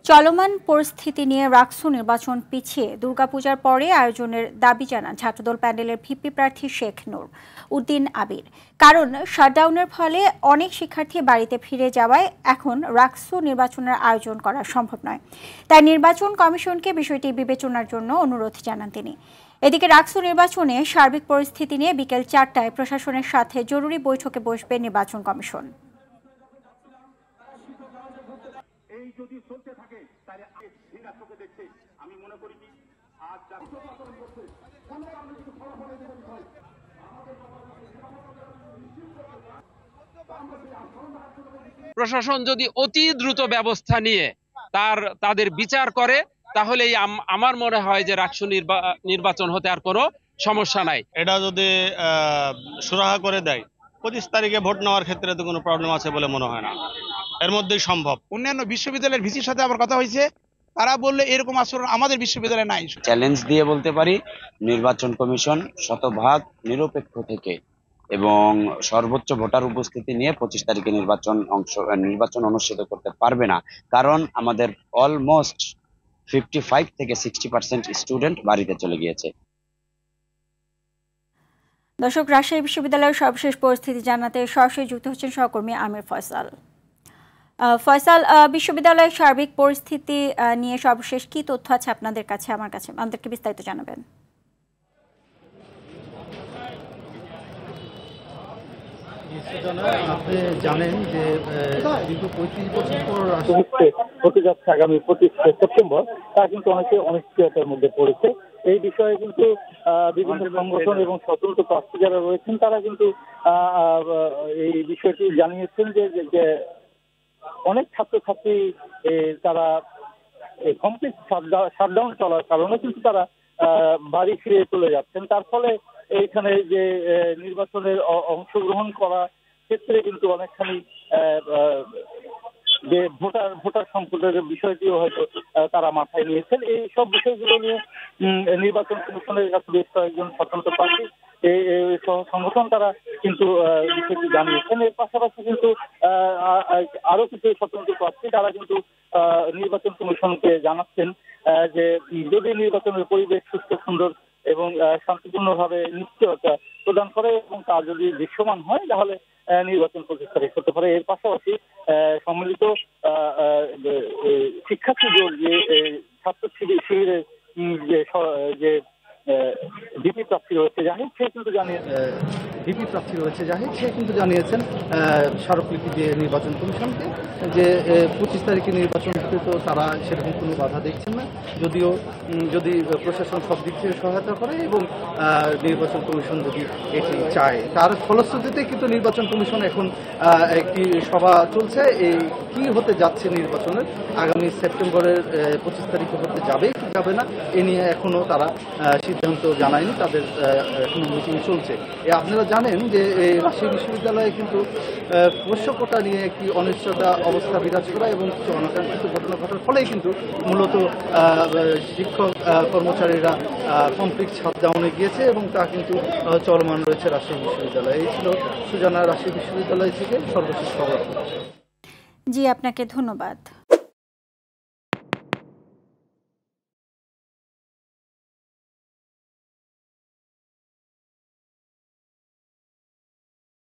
চলমান পরিস্থিতি নিয়ে রাকসু নির্বাচন পিছিয়ে দুর্গাপূজার পরে আয়োজনের দাবি জানান ছাত্রদল প্যানেলের ভিপি প্রার্থী শেখ নূর উদ্দিন আবির। কারণ শাটডাউনের ফলে অনেক শিক্ষার্থী বাড়িতে ফিরে যাওয়ায় এখন রাকসু নির্বাচনের আয়োজন করা সম্ভব নয়। তাই নির্বাচন কমিশনকে বিষয়টি বিবেচনার জন্য অনুরোধ জানান তিনি। এদিকে রাকসু নির্বাচনে সার্বিক পরিস্থিতি নিয়ে বিকেল ৪টায় প্রশাসনের সাথে জরুরি বৈঠকে বসবে নির্বাচন কমিশন। যদি চলতে থাকে তাহলে ঘৃণা চোখে দেখছে আমি মনে করি কি আজ প্রশাসন যদি অতি দ্রুত ব্যবস্থা নিয়ে তাদের বিচার করে তাহলেই আমার মনে হয় যে রাকসু নির্বাচন হতে আর কোনো সমস্যা নাই। এটা যদি সুরাহা করে দেয় 25 তারিখে ভোট নেওয়ার ক্ষেত্রে তো কোনো প্রবলেম আছে বলে মনে হয় না, এর মধ্যেই সম্ভব। অন্যান্য বিশ্ববিদ্যালয়ের ভিসির সাথে আবার কথা হয়েছে, তারা বললে এরকম আচরণ আমাদের বিশ্ববিদ্যালয়ে নাই। চ্যালেঞ্জ দিয়ে বলতে পারি নির্বাচন কমিশন শতভাগ নিরপেক্ষ থেকে এবং সর্বোচ্চ ভোটার উপস্থিতি নিয়ে 25 তারিখে নির্বাচন অনুষ্ঠিত করতে পারবে না, কারণ আমাদের অলমোস্ট 55 থেকে 60% স্টুডেন্ট বাড়িতে চলে গিয়েছে। দর্শক, রাজশাহী বিশ্ববিদ্যালয়ের সর্বশেষ পরিস্থিতি জানাতে সরাসরি যুক্ত হচ্ছেন সহকর্মী আমির ফয়সাল। ফয়সাল, বিশ্ববিদ্যালয়ের সার্বিক পরিস্থিতি নিয়ে সর্বশেষ কি তথ্য আছে আপনাদের কাছে, আমার কাছে, আমাদেরকে বিস্তারিত জানাবেন। আপনি জানেন যে দীর্ঘ 35 বছর পর হতে যাচ্ছে আগামী 25 সেপ্টেম্বর, তা কিন্তু অনিশ্চয়তার মধ্যে পড়েছে। এই বিষয়ে কিন্তু বিভিন্ন সংগঠন এবং স্বতন্ত্র প্রার্থী যারা রয়েছেন তারা কিন্তু এই বিষয়টি জানিয়েছেন যে অনেক ছাত্রছাত্রী তারা কমপ্লিট শাটডাউন চলার কারণে কিন্তু তারা বাড়ি ফিরে চলে যাচ্ছেন। তার ফলে এইখানে যে নির্বাচনের অংশগ্রহণ করার ক্ষেত্রে কিন্তু অনেকখানি যে ভোটার সংকটের বিষয়টিও হয়তো তারা মাথায় নিয়েছেন। এই সব বিষয়গুলো নিয়ে নির্বাচন কমিশনের কাছে বেশ কয়েকজন স্বতন্ত্র প্রার্থী সংগঠন তারা কিন্তু বিষয়টি জানিয়েছেন। এর পাশাপাশি কিন্তু আরো কিছু স্বতন্ত্র প্রার্থী তারা কিন্তু নির্বাচন কমিশনকে জানাচ্ছেন যে যদি নির্বাচনের পরিবেশ সুস্থ, সুন্দর এবং শান্তিপূর্ণভাবে নিশ্চয়তা প্রদান করে এবং তা যদি দৃশ্যমান হয় তাহলে নির্বাচন 25 তারিখ হতে পারে। এর পাশাপাশি সম্মিলিত শিক্ষার্থী জোট যে ছাত্র শিবিরের যে ভিপি প্রার্থী রয়েছে জাহিদ, সে কিন্তু জানিয়েছেন স্মারকলিপি দিয়ে নির্বাচন কমিশনকে যে 25 তারিখে নির্বাচন হতে তো তারা সেরকম কোনো বাধা দেখছেন না, যদিও যদি প্রশাসন সব দিক থেকে সহায়তা করে এবং নির্বাচন কমিশন যদি এটি চায়। তার ফলশ্রুতিতে কিন্তু নির্বাচন কমিশন এখন একটি সভা চলছে। এই কি হতে যাচ্ছে নির্বাচনের আগামী সেপ্টেম্বরের 25 তারিখে হতে যাবে কি যাবে না এ নিয়ে এখনো তারা সিদ্ধান্ত জানায়নি, তাদের এখনো মিটিং চলছে। আপনারা জানেন যে রাজশাহী বিশ্ববিদ্যালয়ে কিন্তু পোষ্যকোটা নিয়ে একটি অনিশ্চয়তা অবস্থা বিরাজ করা এবং কিছু অনাকাঙ্ক্ষিত ঘটনা ঘটার ফলেই কিন্তু মূলত শিক্ষক কর্মচারীরা কমপ্লিট শাটডাউনে গিয়েছে এবং তা কিন্তু চলমান রয়েছে রাজশাহী বিশ্ববিদ্যালয়ে। এই ছিল সুজানা রাজশাহী বিশ্ববিদ্যালয় থেকে সর্বশেষ খবর। জি, আপনাকে ধন্যবাদ।